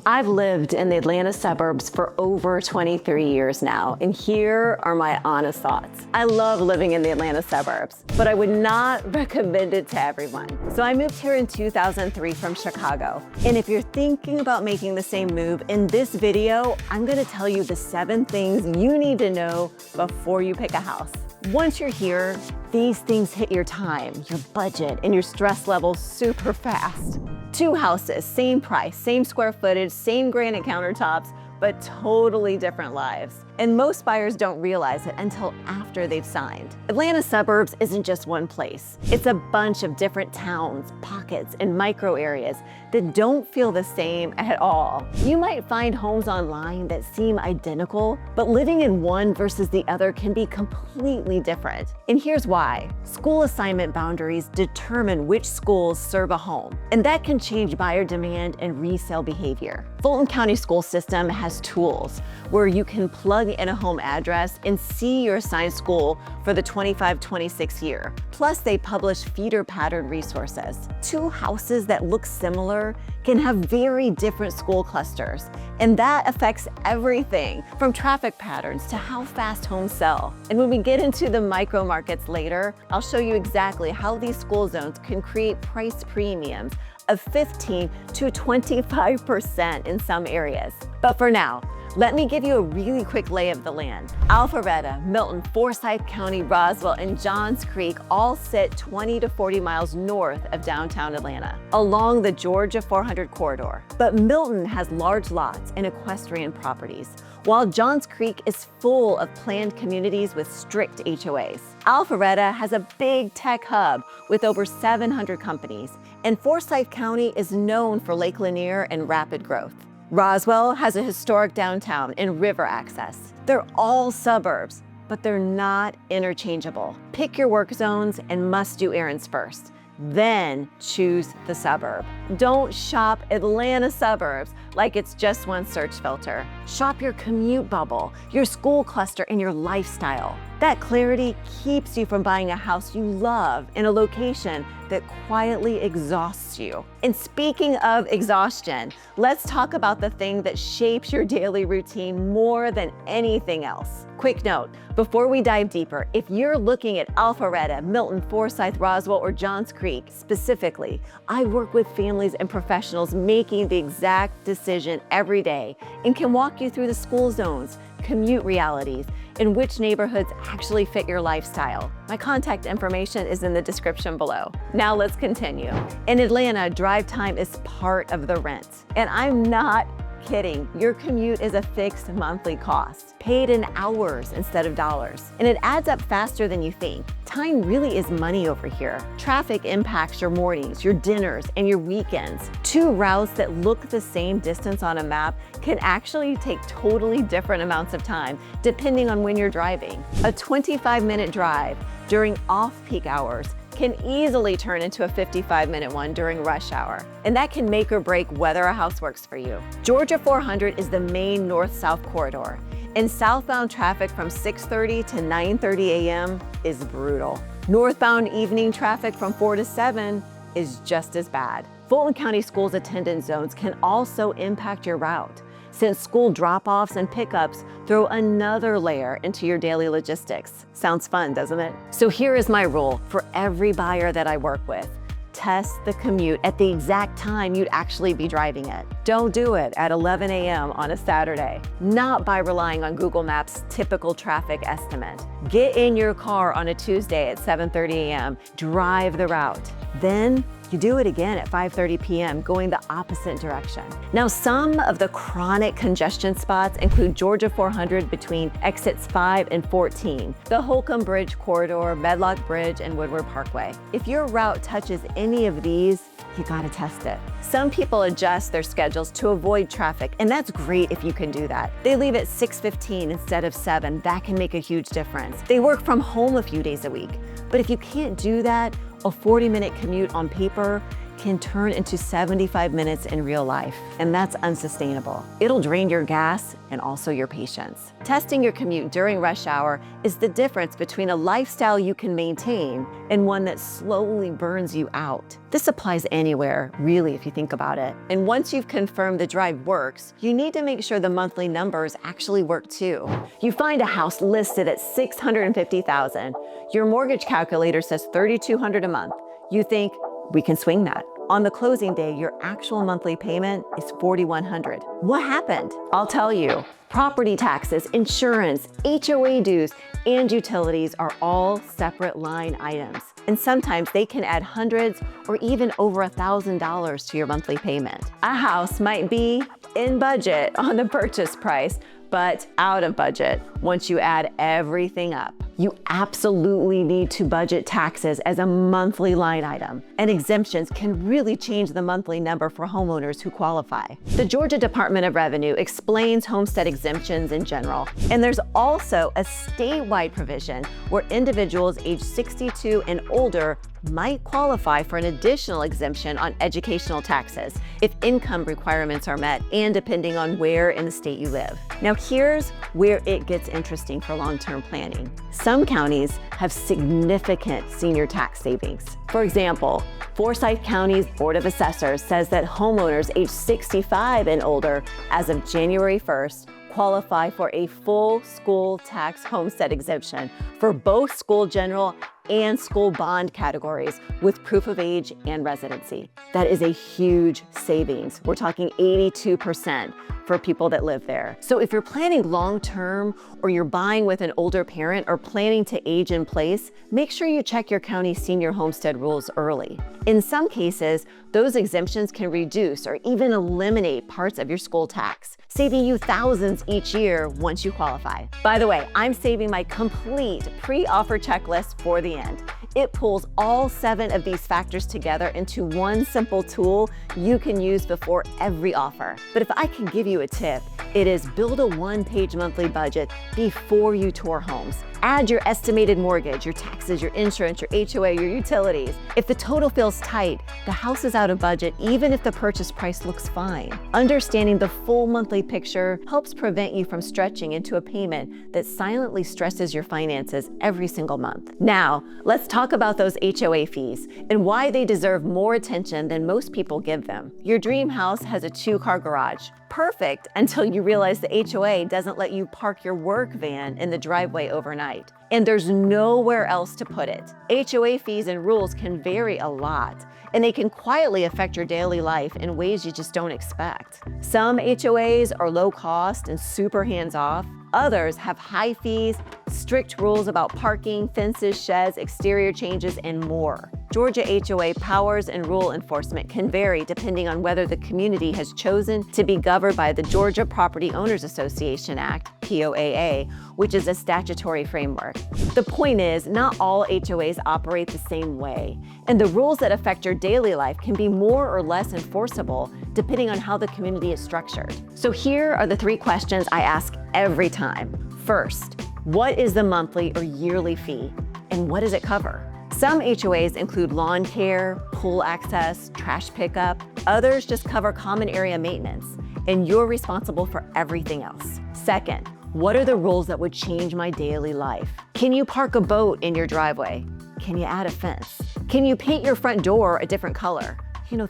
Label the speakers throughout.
Speaker 1: I've lived in the Atlanta suburbs for over 23 years now, and here are my honest thoughts. I love living in the Atlanta suburbs, but I would not recommend it to everyone. So I moved here in 2003 from Chicago. And if you're thinking about making the same move, in this video, I'm gonna tell you the 7 things you need to know before you pick a house. Once you're here, these things hit your time, your budget, and your stress level super fast. 2 houses, same price, same square footage, same granite countertops, but totally different lives. And most buyers don't realize it until after they've signed. Atlanta suburbs isn't just one place. It's a bunch of different towns, pockets, and micro areas that don't feel the same at all. You might find homes online that seem identical, but living in one versus the other can be completely different. And here's why. School assignment boundaries determine which schools serve a home, and that can change buyer demand and resale behavior. Fulton County School System has tools where you can plug in a home address and see your assigned school for the 25-26 year. Plus, they publish feeder pattern resources. 2 houses that look similar can have very different school clusters, and that affects everything from traffic patterns to how fast homes sell. And when we get into the micro markets later, I'll show you exactly how these school zones can create price premiums of 15 to 25% in some areas. But for now, let me give you a really quick lay of the land. Alpharetta, Milton, Forsyth County, Roswell, and Johns Creek all sit 20 to 40 miles north of downtown Atlanta, along the Georgia 400 corridor. But Milton has large lots and equestrian properties, while Johns Creek is full of planned communities with strict HOAs. Alpharetta has a big tech hub with over 700 companies, and Forsyth County is known for Lake Lanier and rapid growth. Roswell has a historic downtown and river access. They're all suburbs, but they're not interchangeable. Pick your work zones and must-do errands first. Then choose the suburb. Don't shop Atlanta suburbs like it's just one search filter. Shop your commute bubble, your school cluster, and your lifestyle. That clarity keeps you from buying a house you love in a location that quietly exhausts you. And speaking of exhaustion, let's talk about the thing that shapes your daily routine more than anything else. Quick note, before we dive deeper, if you're looking at Alpharetta, Milton, Forsyth, Roswell, or Johns Creek specifically, I work with families and professionals making the exact decision every day and can walk you through the school zones, commute realities, and which neighborhoods actually fit your lifestyle. My contact information is in the description below. Now let's continue. In Atlanta, drive time is part of the rent. And I'm not kidding. Your commute is a fixed monthly cost, paid in hours instead of dollars. And it adds up faster than you think. Time really is money over here. Traffic impacts your mornings, your dinners, and your weekends. 2 routes that look the same distance on a map can actually take totally different amounts of time depending on when you're driving. A 25-minute drive during off-peak hours can easily turn into a 55-minute one during rush hour. And that can make or break whether a house works for you. Georgia 400 is the main north-south corridor, and southbound traffic from 6:30 to 9:30 a.m. is brutal. Northbound evening traffic from 4 to 7 is just as bad. Fulton County Schools attendance zones can also impact your route, since school drop-offs and pickups throw another layer into your daily logistics. Sounds fun, doesn't it? So here is my rule for every buyer that I work with. Test the commute at the exact time you'd actually be driving it. Don't do it at 11 a.m. on a Saturday, not by relying on Google Maps' typical traffic estimate. Get in your car on a Tuesday at 7:30 a.m., drive the route. Then you do it again at 5:30 p.m., going the opposite direction. Now, some of the chronic congestion spots include Georgia 400 between exits 5 and 14, the Holcomb Bridge corridor, Medlock Bridge, and Woodward Parkway. If your route touches any of these, you gotta test it. Some people adjust their schedules to avoid traffic, and that's great if you can do that. They leave at 6:15 instead of 7. That can make a huge difference. They work from home a few days a week. But if you can't do that, a 40-minute commute on paper can turn into 75 minutes in real life, and that's unsustainable. It'll drain your gas and also your patience. Testing your commute during rush hour is the difference between a lifestyle you can maintain and one that slowly burns you out. This applies anywhere, really, if you think about it. And once you've confirmed the drive works, you need to make sure the monthly numbers actually work too. You find a house listed at $650,000. Your mortgage calculator says $3,200 a month. You think, we can swing that. On the closing day, your actual monthly payment is $4,100. What happened? I'll tell you. Property taxes, insurance, HOA dues, and utilities are all separate line items. And sometimes they can add hundreds or even over $1,000 to your monthly payment. A house might be in budget on the purchase price, but out of budget once you add everything up. You absolutely need to budget taxes as a monthly line item, and exemptions can really change the monthly number for homeowners who qualify. The Georgia Department of Revenue explains homestead exemptions in general, and there's also a statewide provision where individuals age 62 and older might qualify for an additional exemption on educational taxes if income requirements are met and depending on where in the state you live. Now here's where it gets interesting for long-term planning. Some counties have significant senior tax savings. For example, Forsyth County's Board of Assessors says that homeowners age 65 and older as of January 1st qualify for a full school tax homestead exemption for both school general and school bond categories with proof of age and residency. That is a huge savings. We're talking 82% for people that live there. So if you're planning long-term or you're buying with an older parent or planning to age in place, make sure you check your county senior homestead rules early. In some cases, those exemptions can reduce or even eliminate parts of your school tax, saving you thousands each year once you qualify. By the way, I'm saving my complete pre-offer checklist for the end. It pulls all 7 of these factors together into one simple tool you can use before every offer. But if I can give you a tip, it is build a one-page monthly budget before you tour homes. Add your estimated mortgage, your taxes, your insurance, your HOA, your utilities. If the total feels tight, the house is out of budget even if the purchase price looks fine. Understanding the full monthly picture helps prevent you from stretching into a payment that silently stresses your finances every single month. Now, let's talk about those HOA fees and why they deserve more attention than most people give them. Your dream house has a 2-car garage. Perfect until you realize the HOA doesn't let you park your work van in the driveway overnight, and there's nowhere else to put it. HOA fees and rules can vary a lot, and they can quietly affect your daily life in ways you just don't expect. Some HOAs are low cost and super hands-off. Others have high fees, strict rules about parking, fences, sheds, exterior changes, and more. Georgia HOA powers and rule enforcement can vary depending on whether the community has chosen to be governed by the Georgia Property Owners Association Act, POAA, which is a statutory framework. The point is, not all HOAs operate the same way, and the rules that affect your daily life can be more or less enforceable depending on how the community is structured. So here are the 3 questions I ask every time. First, what is the monthly or yearly fee, and what does it cover? Some HOAs include lawn care, pool access, trash pickup. Others just cover common area maintenance, and you're responsible for everything else. Second, what are the rules that would change my daily life? Can you park a boat in your driveway? Can you add a fence? Can you paint your front door a different color?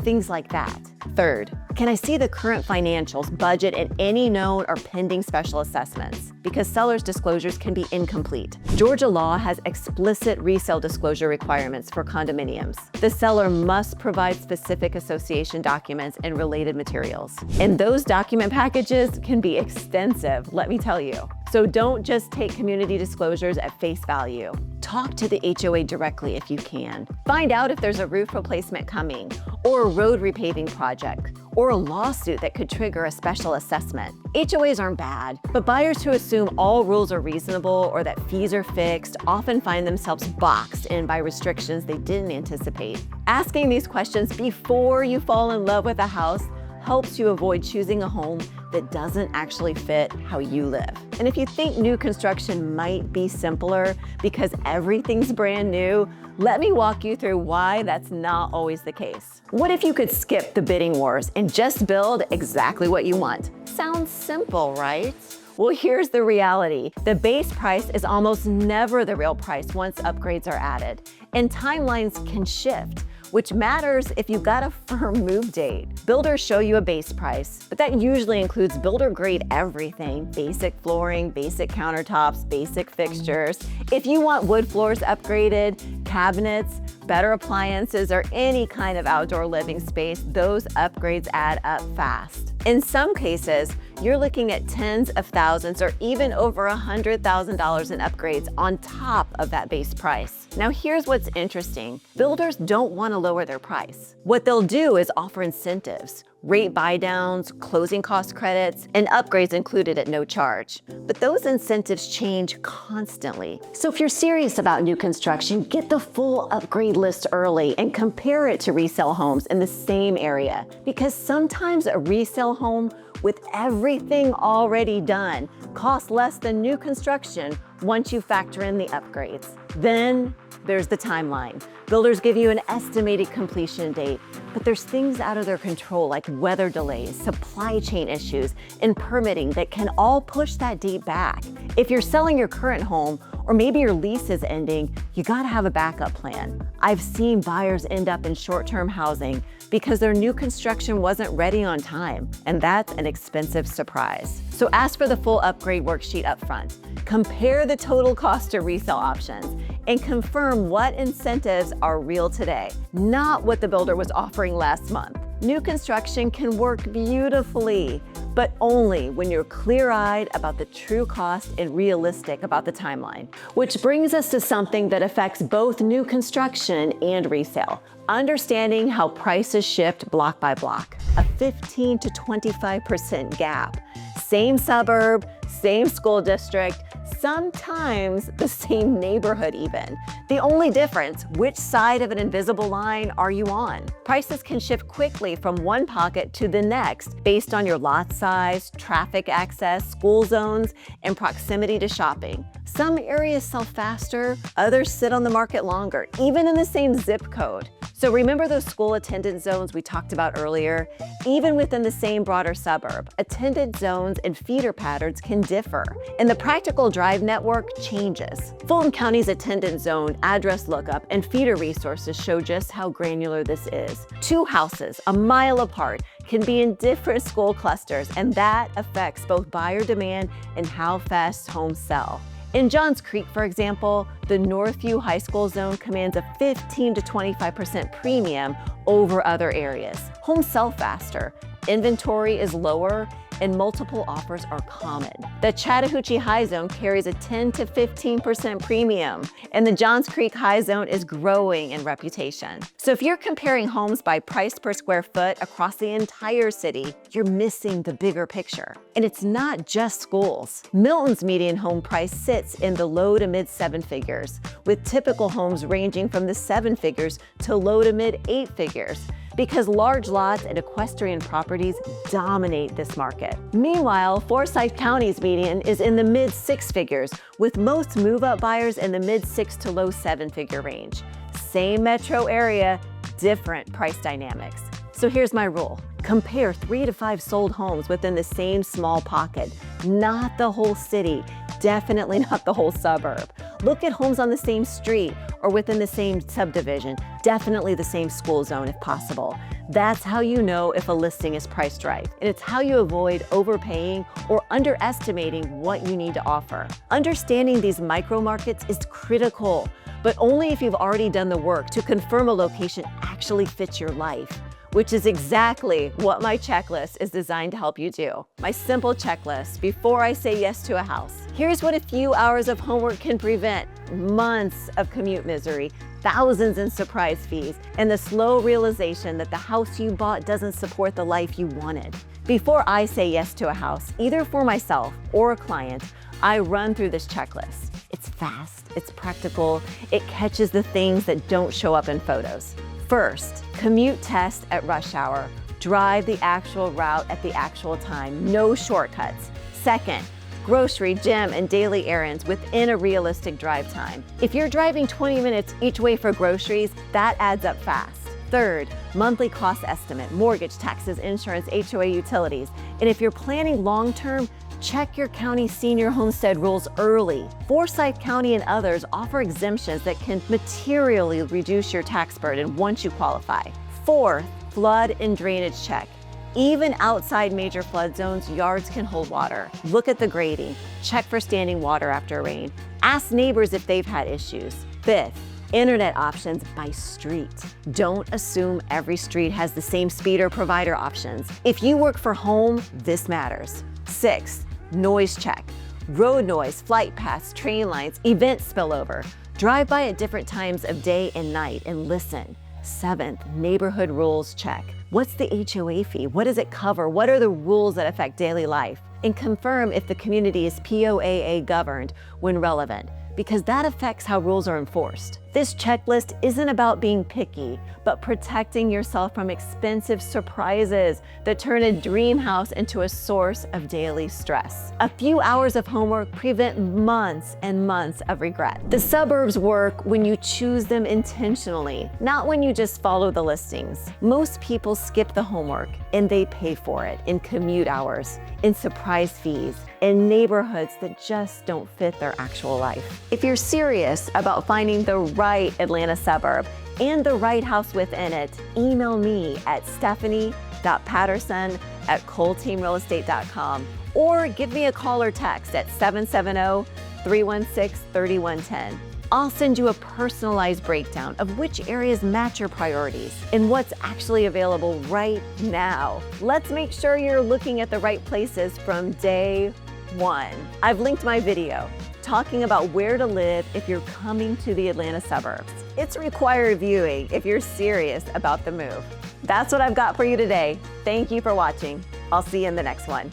Speaker 1: Things like that. Third, can I see the current financials, budget, and any known or pending special assessments? Because sellers' disclosures can be incomplete. Georgia law has explicit resale disclosure requirements for condominiums. The seller must provide specific association documents and related materials. And those document packages can be extensive, let me tell you. So don't just take community disclosures at face value. Talk to the HOA directly if you can. Find out if there's a roof replacement coming, or a road repaving project, or a lawsuit that could trigger a special assessment. HOAs aren't bad, but buyers who assume all rules are reasonable or that fees are fixed often find themselves boxed in by restrictions they didn't anticipate. Asking these questions before you fall in love with a house helps you avoid choosing a home that doesn't actually fit how you live. And if you think new construction might be simpler because everything's brand new, let me walk you through why that's not always the case. What if you could skip the bidding wars and just build exactly what you want? Sounds simple, right? Well, here's the reality. The base price is almost never the real price once upgrades are added, and timelines can shift, which matters if you've got a firm move date. Builders show you a base price, but that usually includes builder-grade everything: basic flooring, basic countertops, basic fixtures. If you want wood floors upgraded, cabinets, better appliances, or any kind of outdoor living space, those upgrades add up fast. In some cases, you're looking at tens of thousands or even over $100,000 in upgrades on top of that base price. Now here's what's interesting. Builders don't want to lower their price. What they'll do is offer incentives, rate buy-downs, closing cost credits, and upgrades included at no charge. But those incentives change constantly. So if you're serious about new construction, get the full upgrade list early and compare it to resale homes in the same area. Because sometimes a resale home with everything already done costs less than new construction once you factor in the upgrades. Then there's the timeline. Builders give you an estimated completion date, but there's things out of their control like weather delays, supply chain issues, and permitting that can all push that date back. If you're selling your current home, or maybe your lease is ending, you gotta have a backup plan. I've seen buyers end up in short-term housing because their new construction wasn't ready on time, and that's an expensive surprise. So ask for the full upgrade worksheet up front. Compare the total cost to resale options and confirm what incentives are real today, not what the builder was offering last month. New construction can work beautifully, but only when you're clear-eyed about the true cost and realistic about the timeline. Which brings us to something that affects both new construction and resale: understanding how prices shift block by block. A 15 to 25% gap. Same suburb, same school district, sometimes the same neighborhood even. The only difference, which side of an invisible line are you on? Prices can shift quickly from one pocket to the next based on your lot size, traffic access, school zones, and proximity to shopping. Some areas sell faster, others sit on the market longer, even in the same zip code. So remember those school attendance zones we talked about earlier? Even within the same broader suburb, attendance zones and feeder patterns can differ, and the practical drive network changes. Fulton County's attendance zone, address lookup, and feeder resources show just how granular this is. Two houses a mile apart can be in different school clusters, and that affects both buyer demand and how fast homes sell. In Johns Creek, for example, the Northview High School zone commands a 15 to 25% premium over other areas. Homes sell faster, inventory is lower, and multiple offers are common. The Chattahoochee High Zone carries a 10 to 15% premium, and the Johns Creek High Zone is growing in reputation. So if you're comparing homes by price per square foot across the entire city, you're missing the bigger picture. And it's not just schools. Milton's median home price sits in the low to mid 7 figures, with typical homes ranging from the 7 figures to low to mid 8 figures, because large lots and equestrian properties dominate this market. Meanwhile, Forsyth County's median is in the mid 6 figures, with most move-up buyers in the mid 6 to low 7-figure range. Same metro area, different price dynamics. So here's my rule. Compare 3 to 5 sold homes within the same small pocket, not the whole city, definitely not the whole suburb. Look at homes on the same street or within the same subdivision, definitely the same school zone if possible. That's how you know if a listing is priced right, and it's how you avoid overpaying or underestimating what you need to offer. Understanding these micro markets is critical, but only if you've already done the work to confirm a location actually fits your life, which is exactly what my checklist is designed to help you do. My simple checklist before I say yes to a house. Here's what a few hours of homework can prevent: months of commute misery, thousands in surprise fees, and the slow realization that the house you bought doesn't support the life you wanted. Before I say yes to a house, either for myself or a client, I run through this checklist. It's fast, it's practical, it catches the things that don't show up in photos. First, commute test at rush hour. drive the actual route at the actual time, no shortcuts. Second, grocery, gym, and daily errands within a realistic drive time. If you're driving 20 minutes each way for groceries, that adds up fast. Third, monthly cost estimate, mortgage, taxes, insurance, HOA, utilities. And if you're planning long-term, check your county senior homestead rules early. Forsyth County and others offer exemptions that can materially reduce your tax burden once you qualify. Fourth, flood and drainage check. Even outside major flood zones, yards can hold water. Look at the grading. Check for standing water after rain. Ask neighbors if they've had issues. Fifth, internet options by street. Don't assume every street has the same speed or provider options. If you work for home, this matters. Sixth, noise check. Road noise, flight paths, train lines, event spillover. Drive by at different times of day and night and listen. Seventh, neighborhood rules check. What's the HOA fee? What does it cover? What are the rules that affect daily life? And confirm if the community is POAA governed when relevant, because that affects how rules are enforced. This checklist isn't about being picky, but protecting yourself from expensive surprises that turn a dream house into a source of daily stress. A few hours of homework prevent months and months of regret. The suburbs work when you choose them intentionally, not when you just follow the listings. Most people skip the homework and they pay for it in commute hours, in surprise fees, in neighborhoods that just don't fit their actual life. If you're serious about finding the right Atlanta suburb and the right house within it, email me at stephanie.patterson@coleteamrealestate.com or give me a call or text at 770-316-3110. I'll send you a personalized breakdown of which areas match your priorities and what's actually available right now. Let's make sure you're looking at the right places from day one. I've linked my video talking about where to live if you're coming to the Atlanta suburbs. It's required viewing if you're serious about the move. That's what I've got for you today. Thank you for watching. I'll see you in the next one.